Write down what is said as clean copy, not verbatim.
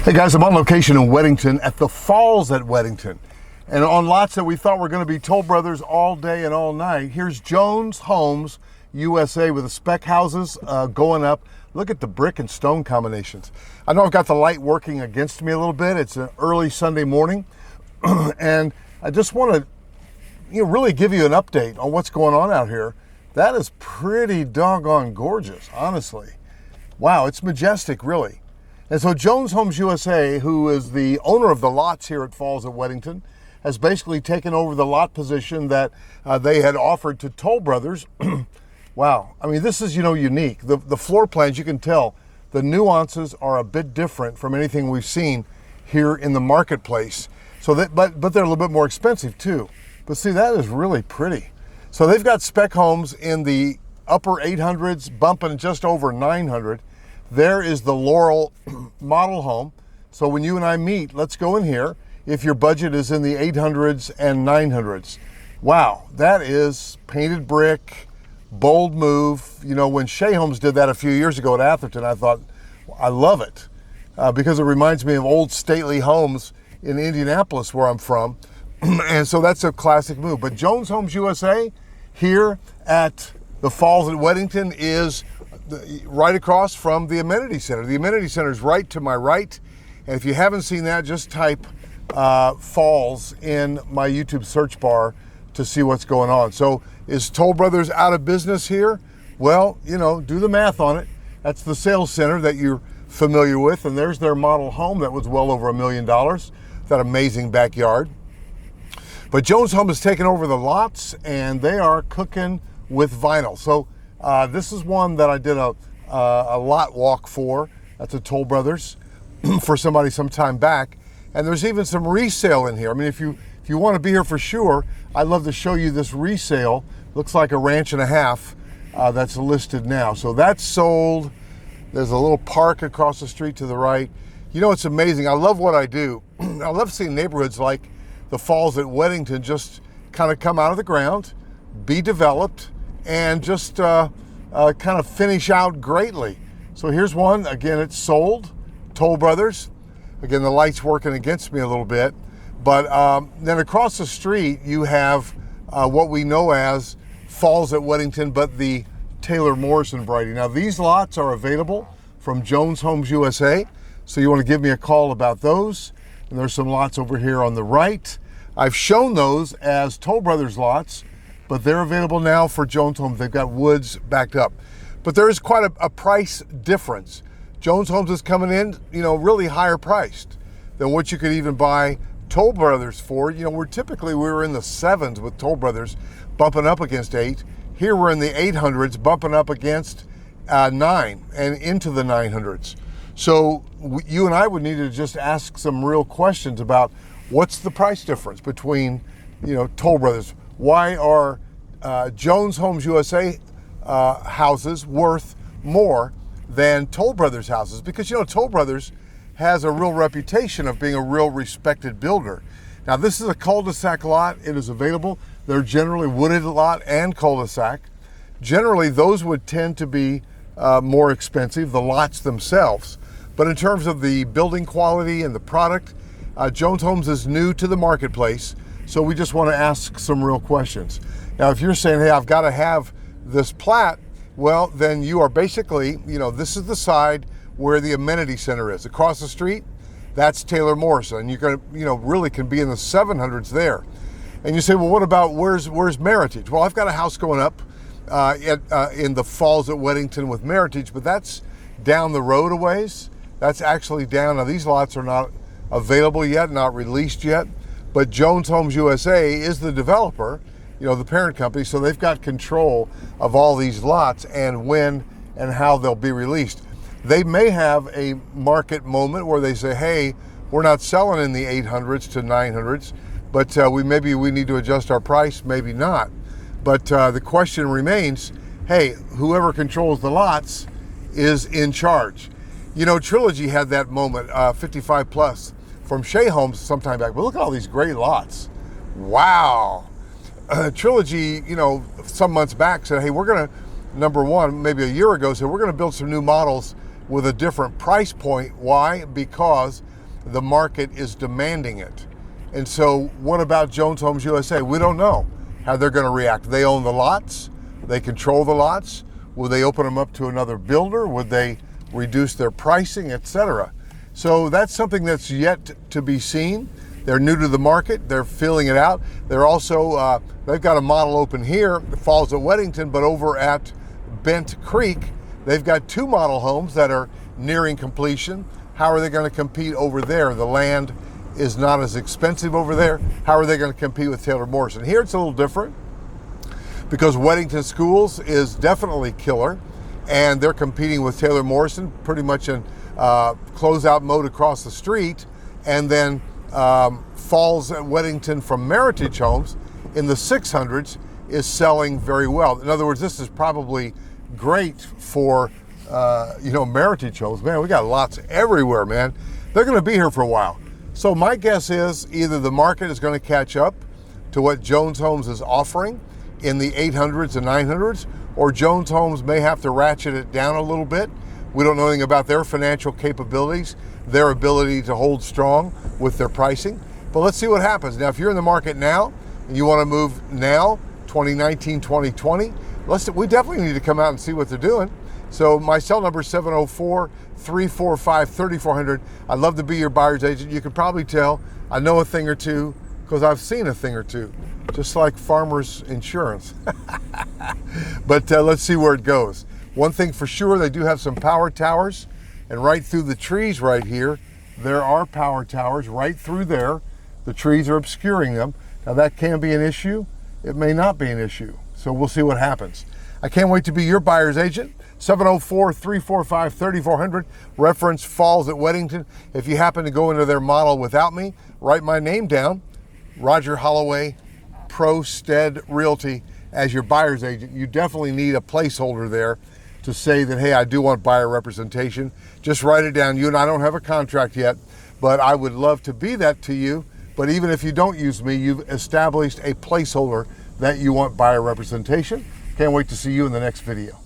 Hey guys, I'm on location in Weddington at the Falls at Weddington. And on lots that we thought were going to be Toll Brothers all day and all night, here's Jones Homes USA with the spec houses going up. Look at the brick and stone combinations. I know I've got the light working against me a little bit. It's an early Sunday morning. And I just want to really give you an update on what's going on out here. That is pretty doggone gorgeous, honestly. Wow, it's majestic, really. And so Jones Homes USA, who is the owner of the lots here at Falls at Weddington, has basically taken over the lot position that they had offered to Toll Brothers. Wow, I mean, this is, unique. The floor plans, you can tell, the nuances are a bit different from anything we've seen here in the marketplace. So that, but they're a little bit more expensive too. But see, that is really pretty. So they've got spec homes in the upper 800s, bumping just over 900. There is the Laurel model home. So when you and I meet, let's go in here if your budget is in the 800s and 900s. Wow, that is painted brick, bold move. When Shea Homes did that a few years ago at Atherton, I thought, I love it because it reminds me of old stately homes in Indianapolis where I'm from. And so that's a classic move. But Jones Homes USA here at the Falls at Weddington is right across from the amenity center. The amenity center is right to my right. And if you haven't seen that, just type Falls in my YouTube search bar to see what's going on. So is Toll Brothers out of business here? Well, do the math on it. That's the sales center that you're familiar with. And there's their model home that was well over $1 million. That amazing backyard. But Jones Home has taken over the lots and they are cooking with vinyl. So this is one that I did a lot walk for at the Toll Brothers for somebody some time back. And there's even some resale in here. I mean, if you want to be here for sure, I'd love to show you this resale. Looks like a ranch and a half that's listed now. So that's sold. There's a little park across the street to the right. It's amazing. I love what I do. I love seeing neighborhoods like the Falls at Weddington just kind of come out of the ground, be developed, and just kind of finish out greatly. So here's one. Again, it's sold. Toll Brothers. Again, the light's working against me a little bit. But then across the street, you have what we know as Falls at Weddington, but the Taylor Morrison variety. Now, these lots are available from Jones Homes USA. So you want to give me a call about those. And there's some lots over here on the right. I've shown those as Toll Brothers lots, but they're available now for Jones Homes. They've got woods backed up. But there is quite a price difference. Jones Homes is coming in, really higher priced than what you could even buy Toll Brothers for. We were in the 7s with Toll Brothers, bumping up against 8. Here we're in the 800s, bumping up against 9 and into the 900s. So you and I would need to just ask some real questions about what's the price difference between, Toll Brothers. Why are Jones Homes USA houses worth more than Toll Brothers houses? Because, Toll Brothers has a real reputation of being a real respected builder. Now, this is a cul-de-sac lot. It is available. They're generally wooded lot and cul-de-sac. Generally, those would tend to be more expensive, the lots themselves. But in terms of the building quality and the product, Jones Homes is new to the marketplace, so we just want to ask some real questions. Now, if you're saying, hey, I've got to have this plat, well, then you are basically, this is the side where the amenity center is. Across the street, that's Taylor Morrison. You're going to, really can be in the 700s there. And you say, well, what about where's Meritage? Well, I've got a house going up in the Falls at Weddington with Meritage, but that's down the road a ways. That's actually down. Now, these lots are not available yet, not released yet, but Jones Homes USA is the developer, the parent company, so they've got control of all these lots and when and how they'll be released. They may have a market moment where they say, hey, we're not selling in the 800s to 900s, but maybe we need to adjust our price, maybe not. But the question remains, hey, whoever controls the lots is in charge. Trilogy had that moment, 55 plus, from Shea Homes sometime back. But look at all these great lots. Wow. Trilogy, some months back said, hey, we're going to, number one, maybe a year ago, said we're going to build some new models with a different price point. Why? Because the market is demanding it. And so what about Jones Homes USA? We don't know how they're going to react. They own the lots. They control the lots. Will they open them up to another builder? Would they reduce their pricing, etc.? So that's something that's yet to be seen. They're new to the market. They're feeling it out. They're also, they've got a model open here that falls at Weddington, but over at Bent Creek, they've got 2 model homes that are nearing completion. How are they going to compete over there? The land is not as expensive over there. How are they going to compete with Taylor Morrison? Here it's a little different because Weddington Schools is definitely killer, and they're competing with Taylor Morrison pretty much in closeout mode across the street. And then Falls at Weddington from Meritage Homes in the 600s is selling very well. In other words, this is probably great for Meritage Homes. Man, we got lots everywhere, man. They're going to be here for a while. So my guess is either the market is going to catch up to what Jones Homes is offering in the 800s and 900s, or Jones Homes may have to ratchet it down a little bit. We don't know anything about their financial capabilities, their ability to hold strong with their pricing. But let's see what happens. Now, if you're in the market now and you want to move now, 2019, 2020, we definitely need to come out and see what they're doing. So my cell number is 704-345-3400. I'd love to be your buyer's agent. You can probably tell I know a thing or two because I've seen a thing or two, just like Farmers Insurance. But let's see where it goes. One thing for sure, they do have some power towers, and right through the trees right here, there are power towers right through there. The trees are obscuring them. Now that can be an issue. It may not be an issue. So we'll see what happens. I can't wait to be your buyer's agent. 704-345-3400. Reference Falls at Weddington. If you happen to go into their model without me, write my name down, Roger Holloway, Stead Realty, as your buyer's agent. You definitely need a placeholder there to say that, hey, I do want buyer representation. Just write it down. You and I don't have a contract yet, but I would love to be that to you. But even if you don't use me, you've established a placeholder that you want buyer representation. Can't wait to see you in the next video.